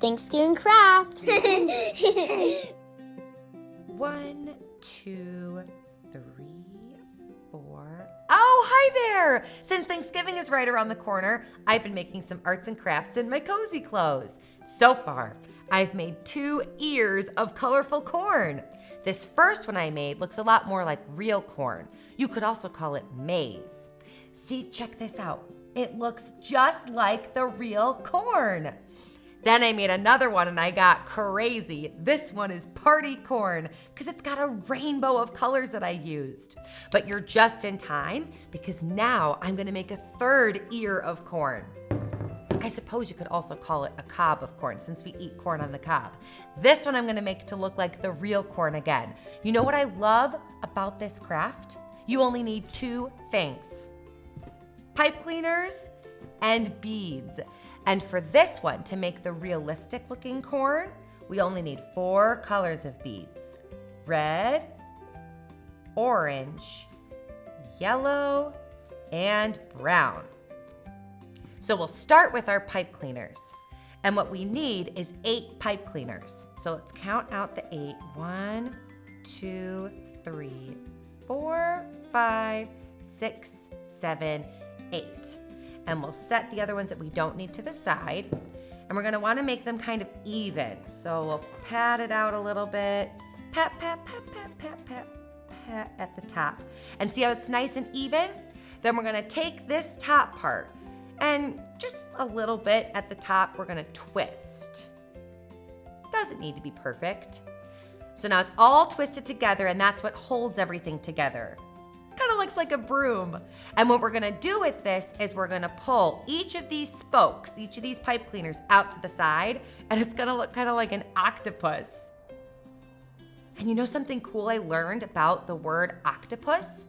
Thanksgiving crafts. 1, 2, 3, 4. Oh, hi there! Since Thanksgiving is right around the corner, I've been making some arts and crafts in my cozy clothes. So far, I've made 2 ears of colorful corn. This first one I made looks a lot more like real corn. You could also call it maize. See, check this out. It looks just like the real corn. Then I made another one and I got crazy. This one is party corn because it's got a rainbow of colors that I used. But you're just in time because now I'm gonna make a 3rd ear of corn. I suppose you could also call it a cob of corn since we eat corn on the cob. This one I'm gonna make to look like the real corn again. You know what I love about this craft? You only need 2 things: pipe cleaners and beads. And for this one, to make the realistic looking corn, we only need 4 colors of beads: red, orange, yellow, and brown. So we'll start with our pipe cleaners. And what we need is 8 pipe cleaners. So let's count out the 8. 1, 2, 3, 4, 5, 6, 7, 8. And we'll set the other ones that we don't need to the side. And we're gonna wanna make them kind of even. So we'll pat it out a little bit. Pat, pat, pat, pat, pat, pat, pat at the top. And see how it's nice and even? Then we're gonna take this top part and just a little bit at the top, we're gonna twist. Doesn't need to be perfect. So now it's all twisted together and that's what holds everything together. Kind of looks like a broom. And what we're gonna do with this is we're gonna pull each of these spokes, each of these pipe cleaners out to the side, and it's gonna look kind of like an octopus. And you know something cool I learned about the word octopus?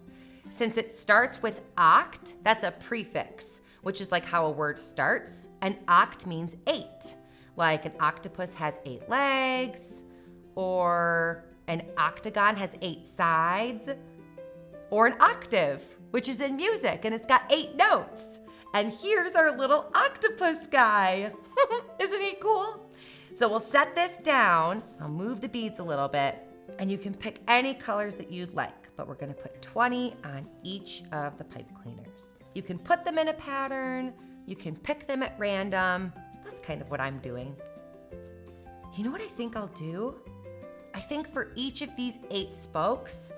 Since it starts with oct, that's a prefix, which is like how a word starts, and oct means 8. Like an octopus has 8 legs, or an octagon has 8 sides, or an octave, which is in music, and it's got 8 notes. And here's our little octopus guy. Isn't he cool? So we'll set this down. I'll move the beads a little bit, and you can pick any colors that you'd like, but we're gonna put 20 on each of the pipe cleaners. You can put them in a pattern, you can pick them at random. That's kind of what I'm doing. You know what I think I'll do? I think for each of these 8 spokes,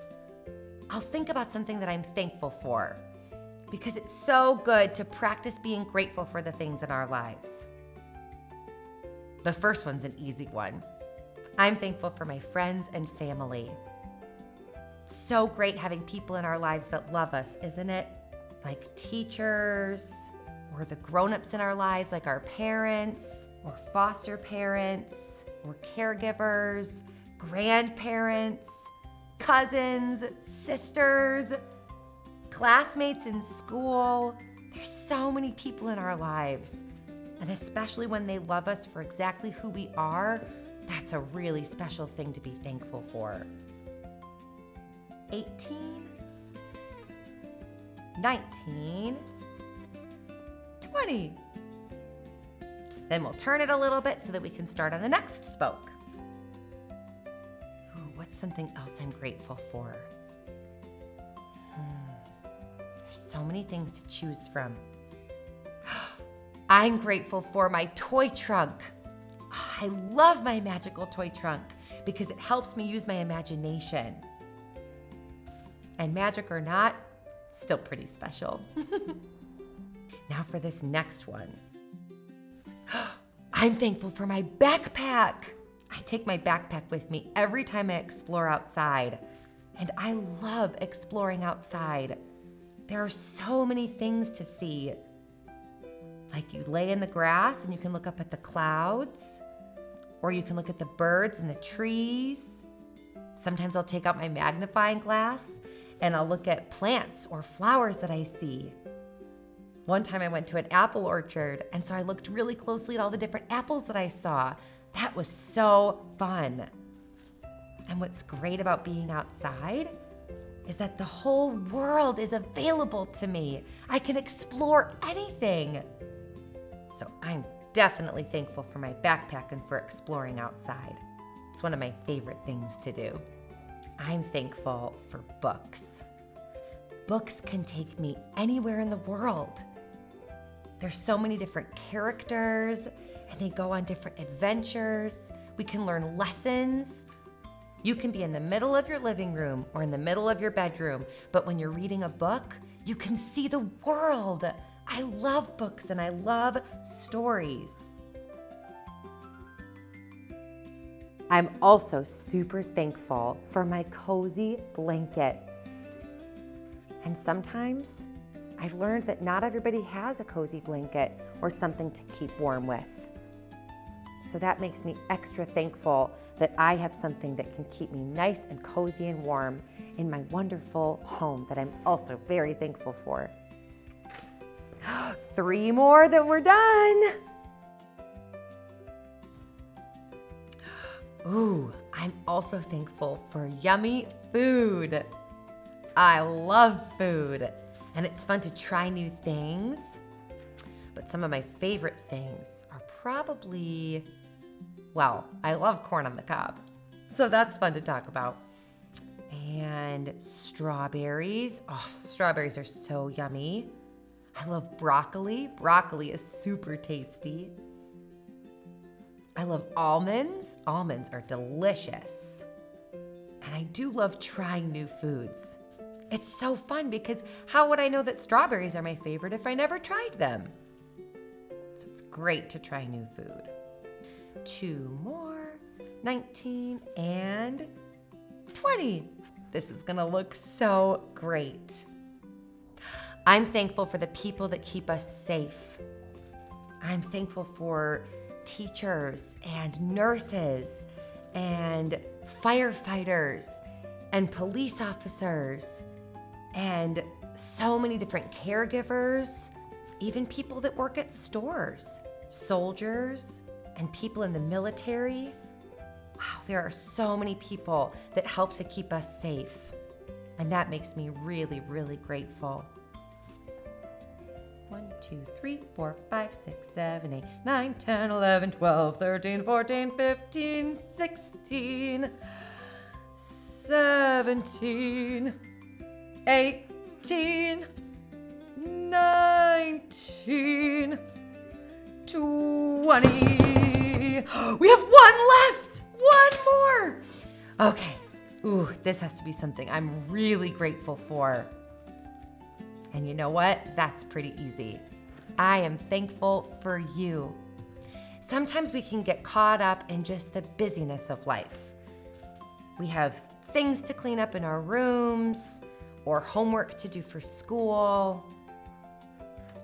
I'll think about something that I'm thankful for, because it's so good to practice being grateful for the things in our lives. The first one's an easy one. I'm thankful for my friends and family. So great having people in our lives that love us, isn't it? Like teachers, or the grown-ups in our lives like our parents, or foster parents, or caregivers, grandparents, cousins, sisters, classmates in school. There's so many people in our lives. And especially when they love us for exactly who we are, that's a really special thing to be thankful for. 18, 19, 20. Then we'll turn it a little bit so that we can start on the next spoke. What's something else I'm grateful for? There's so many things to choose from. I'm grateful for my toy trunk. I love my magical toy trunk because it helps me use my imagination. And magic or not, it's still pretty special. Now for this next one. I'm thankful for my backpack. I take my backpack with me every time I explore outside, and I love exploring outside. There are so many things to see. Like you lay in the grass and you can look up at the clouds, or you can look at the birds and the trees. Sometimes I'll take out my magnifying glass and I'll look at plants or flowers that I see. One time I went to an apple orchard, and so I looked really closely at all the different apples that I saw. That was so fun. And what's great about being outside is that the whole world is available to me. I can explore anything. So I'm definitely thankful for my backpack and for exploring outside. It's one of my favorite things to do. I'm thankful for books. Books can take me anywhere in the world. There's so many different characters, and they go on different adventures. We can learn lessons. You can be in the middle of your living room or in the middle of your bedroom, but when you're reading a book, you can see the world. I love books and I love stories. I'm also super thankful for my cozy blanket. And sometimes I've learned that not everybody has a cozy blanket or something to keep warm with. So that makes me extra thankful that I have something that can keep me nice and cozy and warm in my wonderful home that I'm also very thankful for. 3 more, then we're done. Ooh, I'm also thankful for yummy food. I love food, and it's fun to try new things. But some of my favorite things are probably, well, I love corn on the cob. So that's fun to talk about. And strawberries. Oh, strawberries are so yummy. I love broccoli. Broccoli is super tasty. I love almonds. Almonds are delicious. And I do love trying new foods. It's so fun because how would I know that strawberries are my favorite if I never tried them? So it's great to try new food. 2 more, 19 and 20. This is gonna look so great. I'm thankful for the people that keep us safe. I'm thankful for teachers and nurses and firefighters and police officers and so many different caregivers, even people that work at stores, soldiers and people in the military. Wow, there are so many people that help to keep us safe. And that makes me really, really grateful. 1, 2, 3, 4, 5, 6, 7, 8, 9, 10, 11, 12, 13, 14, 15, 16, 17, 18, 19, 20. We have 1 left! 1 more! Okay. Ooh, this has to be something I'm really grateful for. And you know what? That's pretty easy. I am thankful for you. Sometimes we can get caught up in just the busyness of life. We have things to clean up in our rooms, or homework to do for school,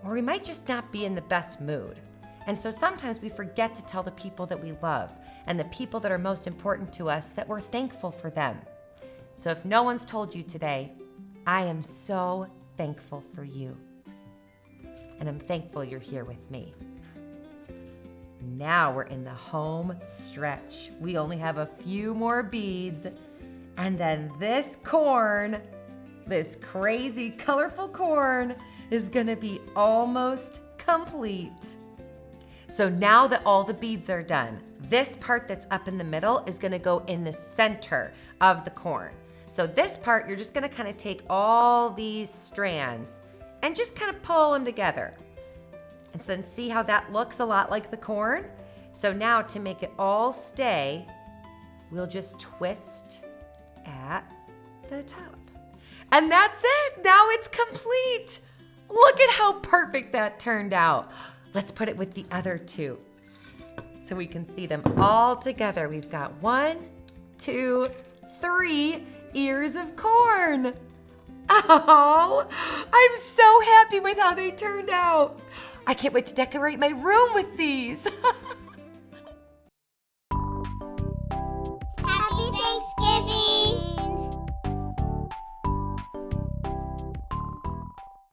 or we might just not be in the best mood. And so sometimes we forget to tell the people that we love and the people that are most important to us that we're thankful for them. So if no one's told you today, I am so thankful for you. And I'm thankful you're here with me. Now we're in the home stretch. We only have a few more beads. And then this corn, this crazy colorful corn, is gonna be almost complete. So now that all the beads are done, this part that's up in the middle is gonna go in the center of the corn. So this part, you're just gonna kind of take all these strands and just kind of pull them together. And so then see how that looks a lot like the corn? So now to make it all stay, we'll just twist at the top. And that's it, now it's complete. Look at how perfect that turned out. Let's put it with the other 2 so we can see them all together. We've got 1, 2, 3 ears of corn. Oh, I'm so happy with how they turned out. I can't wait to decorate my room with these.